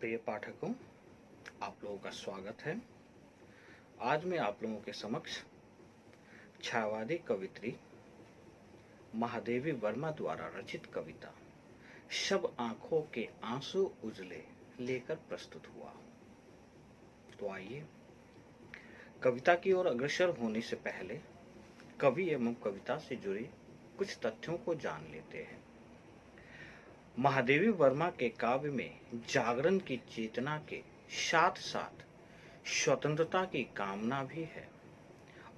प्रिय पाठकों, आप लोगों का स्वागत है। आज मैं आप लोगों के समक्ष छायावादी कवित्री महादेवी वर्मा द्वारा रचित कविता सब आंखों के आंसू उजले लेकर प्रस्तुत हुआ हूं। तो आइए कविता की ओर अग्रसर होने से पहले कवि एवं कविता से जुड़े कुछ तथ्यों को जान लेते हैं। महादेवी वर्मा के काव्य में जागरण की चेतना के साथ साथ स्वतंत्रता की कामना भी है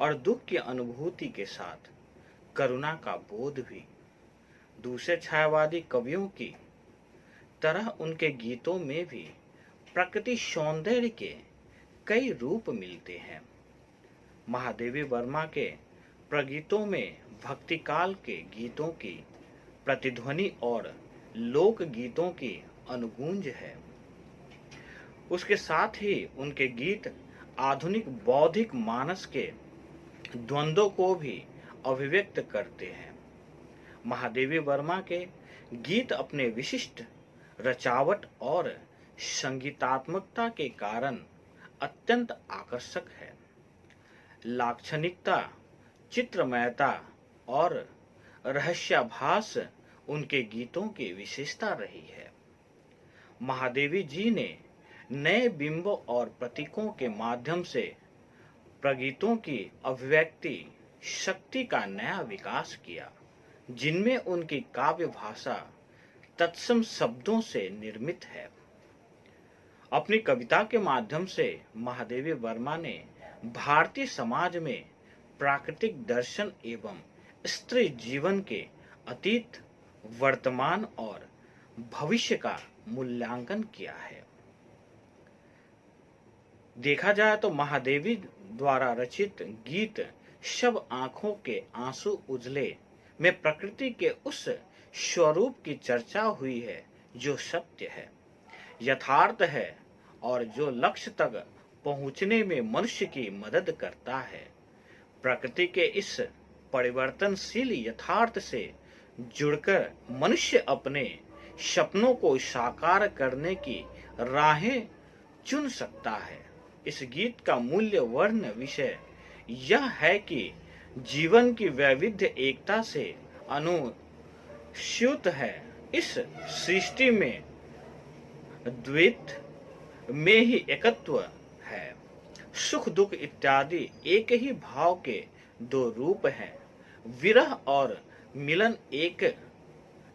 और दुख की अनुभूति के साथ करुणा का बोध भी। दूसरे छायावादी कवियों की तरह उनके गीतों में भी प्रकृति सौंदर्य के कई रूप मिलते हैं। महादेवी वर्मा के प्रगीतों में भक्तिकाल के गीतों की प्रतिध्वनि और लोक गीतों की अनुगूंज है। उसके साथ ही उनके गीत आधुनिक बौद्धिक मानस के द्वंद्वों को भी अभिव्यक्त करते हैं। महादेवी वर्मा के गीत अपने विशिष्ट रचावट और संगीतात्मकता के कारण अत्यंत आकर्षक है। लाक्षणिकता, चित्रमयता और रहस्याभास उनके गीतों की विशेषता रही है। महादेवी जी ने नए बिंबों और प्रतीकों के माध्यम से प्रगीतों की अभिव्यक्ति शक्ति का नया विकास किया, जिनमें उनकी काव्य भाषा तत्सम शब्दों से निर्मित है। अपनी कविता के माध्यम से महादेवी वर्मा ने भारतीय समाज में प्राकृतिक दर्शन एवं स्त्री जीवन के अतीत, वर्तमान और भविष्य का मूल्यांकन किया है। देखा जाए तो महादेवी द्वारा रचित गीत सब आंखों के आंसू उजले में प्रकृति के उस स्वरूप की चर्चा हुई है जो सत्य है, यथार्थ है और जो लक्ष्य तक पहुंचने में मनुष्य की मदद करता है। प्रकृति के इस परिवर्तनशील यथार्थ से जुड़कर मनुष्य अपने सपनों को साकार करने की राहें चुन सकता है। इस गीत का मूल्य वर्ण विषय यह है कि जीवन की वैविध्य एकता से अनुस्यूत है। इस सृष्टि में द्वैत में ही एकत्व है। सुख दुख इत्यादि एक ही भाव के दो रूप हैं। विरह और मिलन एक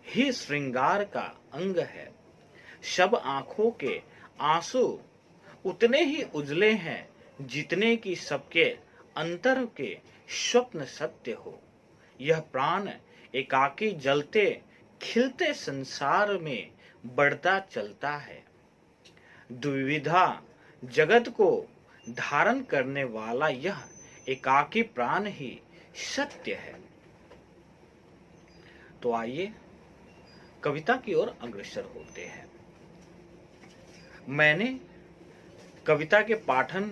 ही श्रृंगार का अंग है। सब आंखों के आंसू उतने ही उजले हैं जितने कि सबके अंतर के स्वप्न सत्य हो। यह प्राण एकाकी जलते खिलते संसार में बढ़ता चलता है। द्विविधा जगत को धारण करने वाला यह एकाकी प्राण ही सत्य है। तो आइए कविता की ओर अग्रसर होते हैं। मैंने कविता के पाठन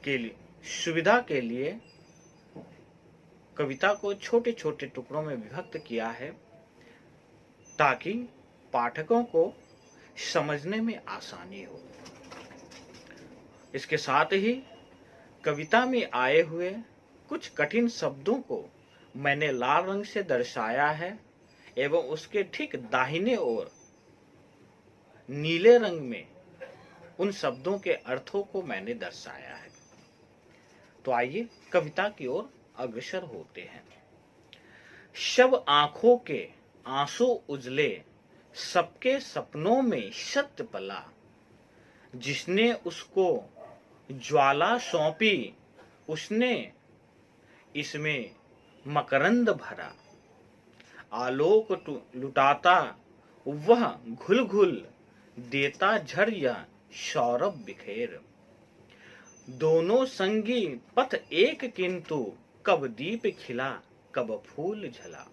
के लिए सुविधा के लिए कविता को छोटे छोटे टुकड़ों में विभक्त किया है ताकि पाठकों को समझने में आसानी हो। इसके साथ ही कविता में आए हुए कुछ कठिन शब्दों को मैंने लाल रंग से दर्शाया है एवं उसके ठीक दाहिने ओर नीले रंग में उन शब्दों के अर्थों को मैंने दर्शाया है। तो आइए कविता की ओर अग्रसर होते हैं। सब आंखों के आंसू उजले, सबके सपनों में सत्य पला। जिसने उसको ज्वाला सौंपी, उसने इसमें मकरंद भरा। आलोक लुटाता वह घुल घुल, देता झर यह सौरभ बिखेर। दोनों संगी पथ एक किंतु, कब दीप खिला कब फूल झला।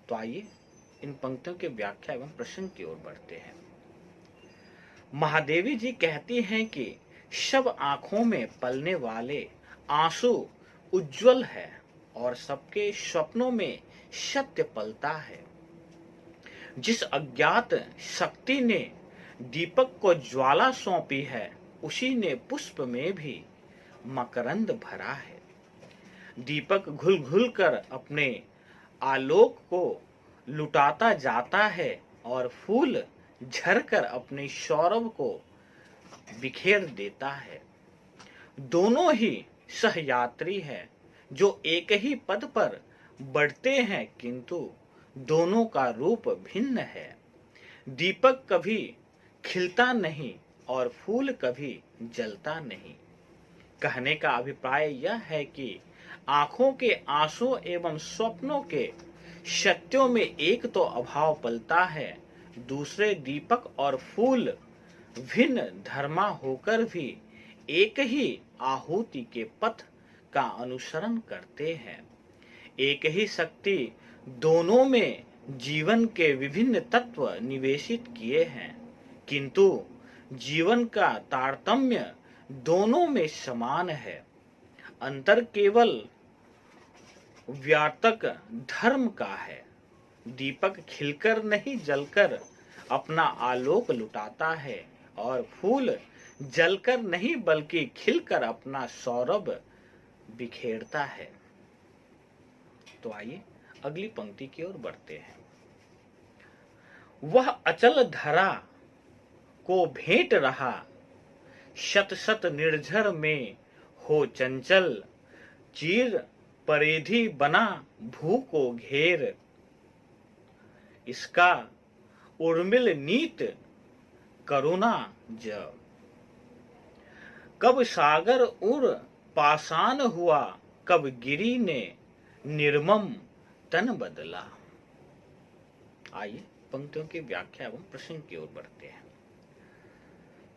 तो आइए इन पंक्तियों के व्याख्या एवं प्रश्न की ओर बढ़ते हैं। महादेवी जी कहती हैं कि सब आंखों में पलने वाले आंसू उज्जवल है और सबके स्वप्नों में सत्य पलता है। जिस अज्ञात शक्ति ने दीपक को ज्वाला सौंपी है, उसी ने पुष्प में भी मकरंद भरा है। दीपक घुल घुल कर अपने आलोक को लुटाता जाता है और फूल झरकर अपने सौरभ को बिखेर देता है। दोनों ही सहयात्री है जो एक ही पद पर बढ़ते हैं, किंतु दोनों का रूप भिन्न है। दीपक कभी खिलता नहीं और फूल कभी जलता नहीं। कहने का अभिप्राय यह है कि आंखों के आंसू एवं स्वप्नों के सत्यों में एक तो अभाव पलता है, दूसरे दीपक और फूल भिन्न धर्मा होकर भी एक ही आहुति के पथ का अनुसरण करते हैं। एक ही शक्ति दोनों में जीवन के विभिन्न तत्व निवेशित किए हैं, किंतु जीवन का तारतम्य दोनों में समान है। अंतर केवल व्यातक धर्म का है। दीपक खिलकर नहीं जलकर अपना आलोक लुटाता है और फूल जलकर नहीं बल्कि खिलकर अपना सौरभ बिखेरता है। तो आइए अगली पंक्ति की ओर बढ़ते हैं। वह अचल धरा को भेंट रहा, शत शत निर्झर में हो चंचल, चीर परिधि बना भू को घेर, इसका उर्मिल नीत करुणा जब। कब सागर उर पाषाण हुआ, कब गिरी ने निर्मम तन बदला। आइए पंक्तियों की व्याख्या एवं प्रश्न की ओर बढ़ते हैं।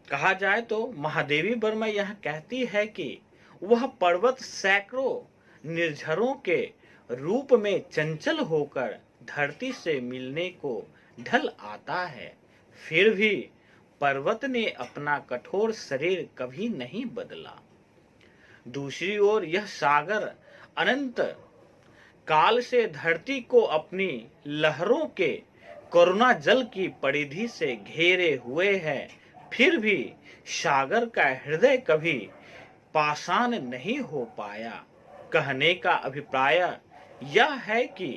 कहा जाए तो महादेवी वर्मा यह कहती है कि वह पर्वत सैकड़ों निर्झरों के रूप में चंचल होकर धरती से मिलने को ढल आता है, फिर भी पर्वत ने अपना कठोर शरीर कभी नहीं बदला। दूसरी ओर यह सागर अनंत काल से धरती को अपनी लहरों के करुणा जल की परिधि से घेरे हुए है, फिर भी सागर का हृदय कभी पाषाण नहीं हो पाया। कहने का अभिप्राय यह है कि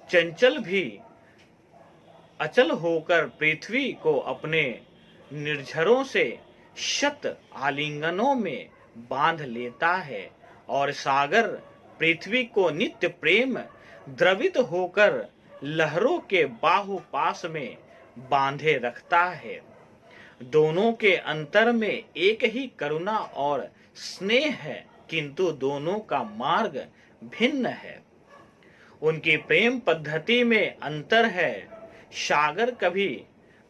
चंचल भी अचल होकर पृथ्वी को अपने निर्झरों से शत आलिंगनों में बांध लेता है और सागर पृथ्वी को नित्य प्रेम द्रवित होकर लहरों के बाहुपास में बांधे रखता है। दोनों के अंतर में एक ही करुणा और स्नेह है, किंतु दोनों का मार्ग भिन्न है। उनकी प्रेम पद्धति में अंतर है। सागर कभी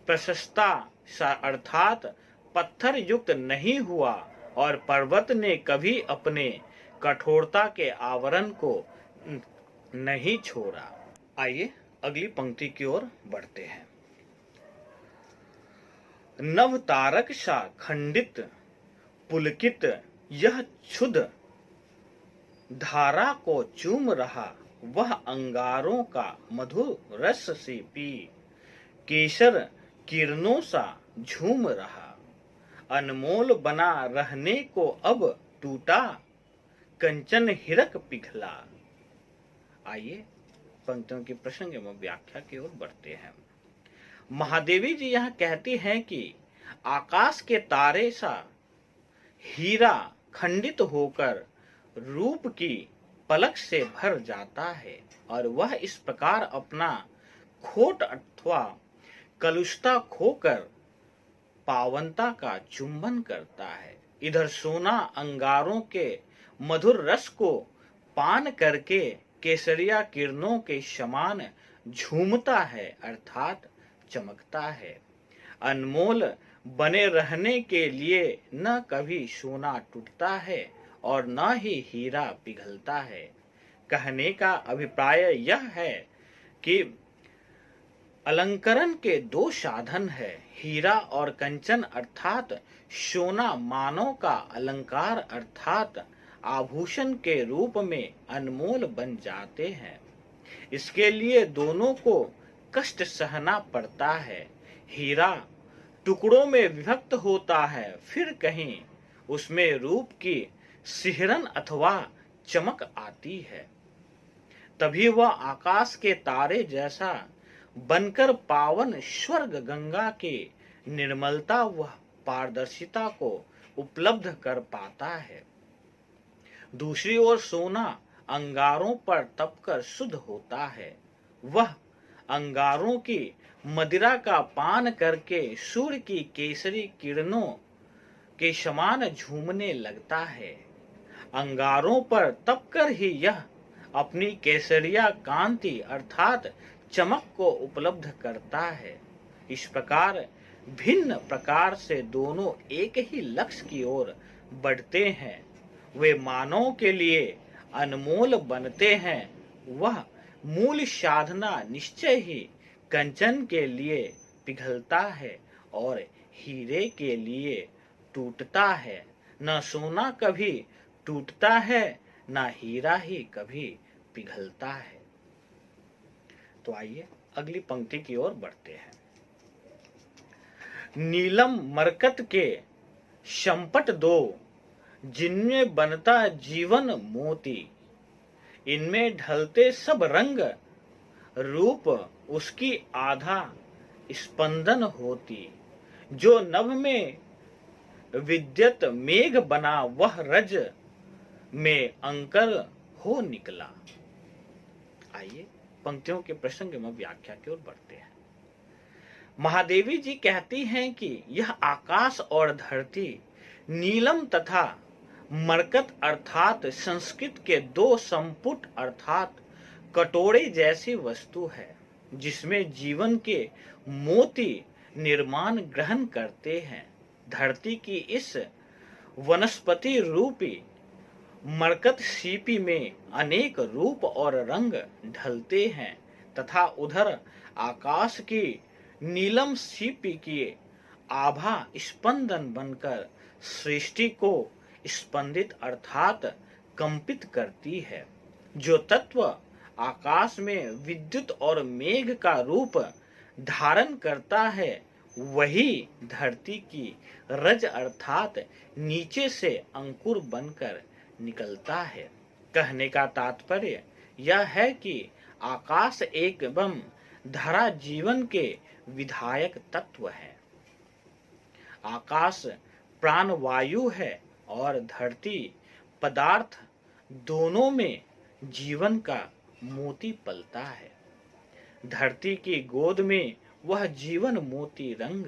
प्रशस्ता अर्थात पत्थर युक्त नहीं हुआ और पर्वत ने कभी अपने कठोरता के आवरण को नहीं छोड़ा। आइए अगली पंक्ति की ओर बढ़ते हैं। नव तारक सा खंडित पुलकित यह क्षुध धारा को चूम रहा, वह अंगारों का मधुर रस से पी केसर किरणों सा झूम रहा। अनमोल बना रहने को अब टूटा कंचन हिरक पिघला। आइए पंक्तियों की प्रसंग एवं व्याख्या की ओर बढ़ते हैं। महादेवी जी यह कहती हैं कि आकाश के तारे सा हीरा खंडित होकर रूप की पलक से भर जाता है और वह इस प्रकार अपना खोट अथवा कलुषता खोकर पावनता का चुंबन करता है। इधर सोना अंगारों के मधुर रस को पान करके केसरिया किरणों के समान झूमता है अर्थात चमकता है। अनमोल बने रहने के लिए न कभी सोना टूटता है और न ही हीरा पिघलता है। कहने का अभिप्राय यह है कि अलंकरण के दो साधन है, हीरा और कंचन अर्थात सोना मानव का अलंकार अर्थात आभूषण के रूप में अनमोल बन जाते हैं। इसके लिए दोनों को कष्ट सहना पड़ता है। हीरा टुकड़ों में विभक्त होता है, फिर कहीं उसमें रूप की सिहरन अथवा चमक आती है। तभी वह आकाश के तारे जैसा बनकर पावन स्वर्ग गंगा के निर्मलता व पारदर्शिता को उपलब्ध कर पाता है। दूसरी ओर सोना अंगारों पर तपकर शुद्ध होता है। वह अंगारों की मदिरा का पान करके सूर्य की केसरी किरणों के समान झूमने लगता है। अंगारों पर तपकर ही यह अपनी केसरिया कांति अर्थात चमक को उपलब्ध करता है। इस प्रकार भिन्न प्रकार से दोनों एक ही लक्ष्य की ओर बढ़ते हैं। वे मानव के लिए अनमोल बनते हैं। वह मूल साधना निश्चय ही कंचन के लिए पिघलता है और हीरे के लिए टूटता है। न सोना कभी टूटता है, न हीरा ही कभी पिघलता है। तो आइए अगली पंक्ति की ओर बढ़ते हैं। नीलम मरकत के संपट दो, जिनमें बनता जीवन मोती। इनमें ढलते सब रंग, रूप उसकी आधा स्पंदन होती। जो नभ में विद्युत मेघ बना, वह रज में अंकर हो निकला। आइए पंक्तियों के प्रसंग में व्याख्या की ओर बढ़ते हैं। महादेवी जी कहती हैं कि यह आकाश और धरती नीलम तथा मरकत अर्थात संस्कृत के दो संपुट अर्थात कटोरे जैसी वस्तु है, जिसमें जीवन के मोती निर्माण ग्रहण करते हैं। धरती की इस वनस्पति रूपी मरकत सीपी में अनेक रूप और रंग ढलते हैं तथा उधर आकाश की नीलम सीपी की आभा स्पंदन बनकर सृष्टि को स्पंदित अर्थात कंपित करती है। जो तत्व आकाश में विद्युत और मेघ का रूप धारण करता है, वही धरती की रज अर्थात नीचे से अंकुर बनकर निकलता है। कहने का तात्पर्य यह है कि आकाश एवं धरा जीवन के विधायक तत्व है। आकाश प्राण वायु है और धरती पदार्थ, दोनों में जीवन का मोती पलता है। धरती की गोद में वह जीवन मोती रंग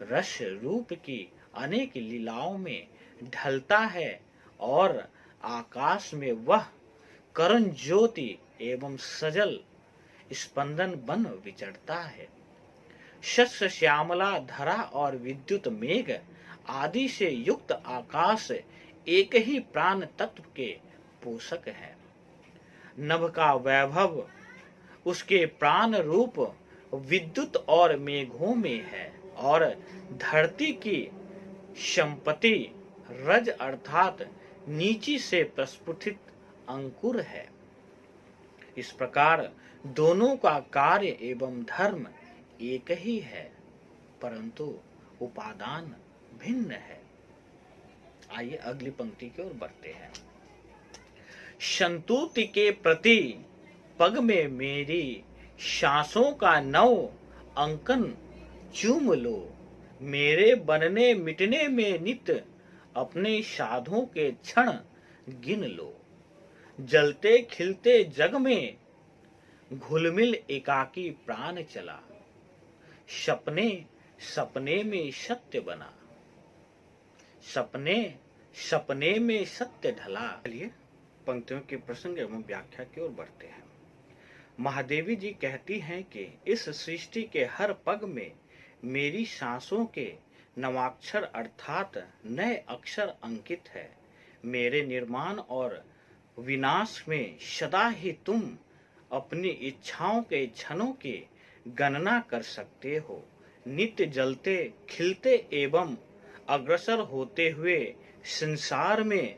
रस रूप की अनेक लीलाओं में ढलता है और आकाश में वह करण ज्योति एवं सजल स्पंदन बन विचरता है। शस्य श्यामला धरा और विद्युत मेघ आदि से युक्त आकाश एक ही प्राण तत्व के पोषक है। नभ का वैभव उसके प्राण रूप विद्युत और मेघों में है और धरती की संपत्ति रज अर्थात नीची से प्रस्फुटित अंकुर है। इस प्रकार दोनों का कार्य एवं धर्म एक ही है, परंतु उपादान भिन्न है। आइए अगली पंक्ति की ओर बढ़ते हैं। संतुति के प्रति पग में मेरी सांसों का नव अंकन चूम लो। मेरे बनने मिटने में नित अपने साधों के क्षण गिन लो। जलते खिलते जग में घुलमिल एकाकी प्राण चला। सपने सपने में सत्य बना। सपने सपने में सत्य ढला। चलिए पंक्तियों के प्रसंग एवं व्याख्या की ओर बढ़ते हैं। महादेवी जी कहती हैं कि इस सृष्टि के हर पग में मेरी सांसों के नवाक्षर अर्थात नए अक्षर अंकित है। मेरे निर्माण और विनाश में सदा ही तुम अपनी इच्छाओं के क्षणों की गणना कर सकते हो। नित्य जलते खिलते एवं अग्रसर होते हुए संसार में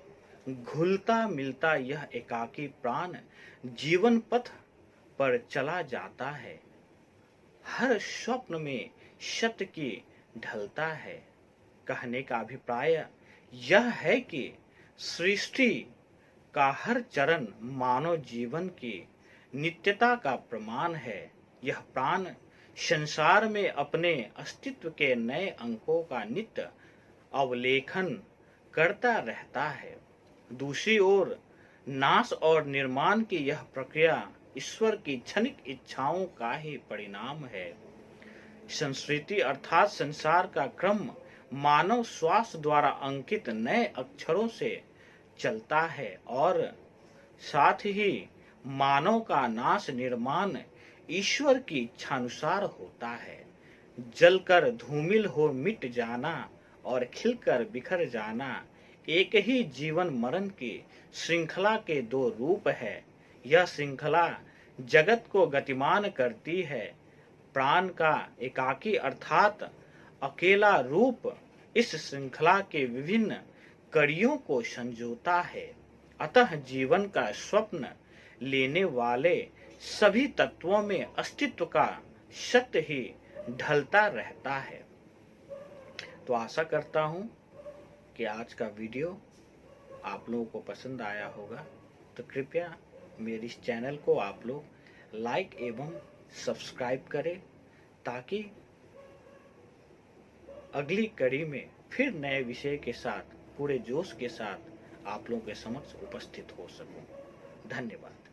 घुलता मिलता यह एकाकी प्राण जीवन पथ पर चला जाता है। हर स्वप्न में सत्य की ढलता है। कहने का अभिप्राय यह है कि सृष्टि का हर चरण मानव जीवन की नित्यता का प्रमाण है। यह प्राण संसार में अपने अस्तित्व के नए अंकों का नित्य अवलेखन करता रहता है। दूसरी ओर नाश और निर्माण की यह प्रक्रिया ईश्वर की क्षणिक इच्छाओं का ही परिणाम है। संस्कृति अर्थात संसार का क्रम मानव श्वास द्वारा अंकित नए अक्षरों से चलता है और साथ ही मानव का नाश निर्माण ईश्वर की इच्छानुसार होता है। जलकर धूमिल हो मिट जाना और खिलकर बिखर जाना एक ही जीवन मरण की श्रृंखला के दो रूप है। यह श्रृंखला जगत को गतिमान करती है। प्राण का एकाकी अर्थात अकेला रूप इस श्रृंखला के विभिन्न कड़ियों को संजोता है। अतः जीवन का स्वप्न लेने वाले सभी तत्वों में अस्तित्व का सत्य ही ढलता रहता है। तो आशा करता हूँ कि आज का वीडियो आप लोगों को पसंद आया होगा। तो कृपया मेरे इस चैनल को आप लोग लाइक एवं सब्सक्राइब करें ताकि अगली कड़ी में फिर नए विषय के साथ पूरे जोश के साथ आप लोगों के समक्ष उपस्थित हो सकूं। धन्यवाद।